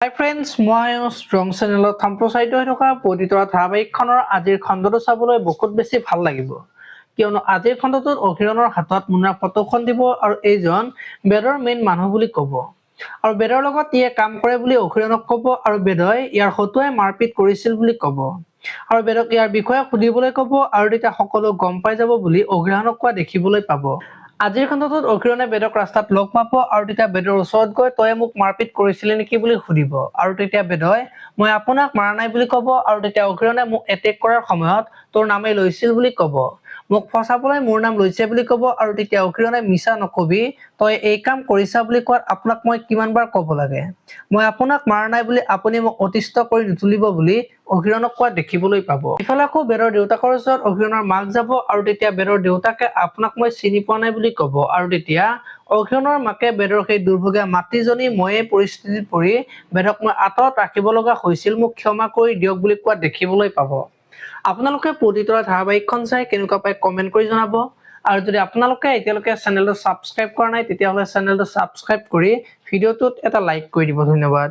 হাই friends, মই strong চেনেলত সম্প্ৰচাৰিত হৈ থকা পবিতৰা ধাৰাবাহিকখনৰ আজিৰ খণ্ডটো চাবলৈ বহুত বেছি ভাল লাগিব, কিয়নো আজিৰ খণ্ডটোত অহিৰণৰ হাতত মুনাৰ ফটোখন দিব আৰু এইজন বেদৰ মেইন মানুহ বুলি ক'ব আৰু বেদৰ লগত ইয়ে কাম কৰে বুলি অহিৰণক ক'ব আৰু বেদই ইয়াৰ হতুৱাই মাৰপিট কৰিছিল বুলি ক'ব আৰু বেদক ইয়াৰ বিষয়ে সুধিবলৈ ক'ব আৰু তেতিয়া সকলো গম পাই যাব বুলি অহিৰণক কোৱা দেখিবলৈ পাব। আজিৰ খণ্ডটোত অহিৰণে বেদক ৰাস্তাত লগ পাব আৰু তেতিয়া বেদৰ ওচৰত গৈ তই মোক মাৰপিট কৰিছিলি নেকি বুলি সুধিব আৰু তেতিয়া বেদই মই আপোনাক মাৰা নাই বুলি ক'ব আৰু তেতিয়া অহিৰণে মোক এটেক কৰাৰ সময়ত তোৰ নামেই লৈছিল বুলি ক'ব, মোক ফচাবলৈ মোৰ নাম লৈছে বুলি ক'ব আৰু তেতিয়া অহিৰণে মিছা নকবি, তই এই কাম কৰিছা বুলি কোৱাত আপোনাক মই কিমানবাৰ ক'ব লাগে, মই আপোনাক মাৰা নাই বুলি আপুনি মোক অতিষ্ঠ কৰি নুতুলিব বুলি অহিৰণক কোৱা দেখিবলৈ পাব। ইফালে আকৌ বেদৰ দেউতাকৰ ওচৰত অহিৰণৰ মাক যাব আৰু তেতিয়া বেদৰ দেউতাকে আপোনাক মই চিনি পোৱা নাই বুলি ক'ব আৰু তেতিয়া অহিৰণৰ মাকে বেদৰ সেই দুৰ্ভগীয়া মাতৃজনী ময়ে পৰিস্থিতিত পৰি বেদক মই আঁতৰত ৰাখিব লগা হৈছিল, মোক ক্ষমা কৰি দিয়ক বুলি কোৱা দেখিবলৈ পাব। আপোনালোকে পবিতৰা ধাৰাবাহিকখন চাই কেনেকুৱা পায় কমেন্ট কৰি জনাব আৰু যদি আপোনালোকে এতিয়ালৈকে চেনেলটো ছাবস্ক্ৰাইব কৰা নাই তেতিয়াহ'লে চেনেলটো ছাবস্ক্ৰাইব কৰি ভিডিঅ'টোত এটা লাইক কৰি দিব। ধন্যবাদ।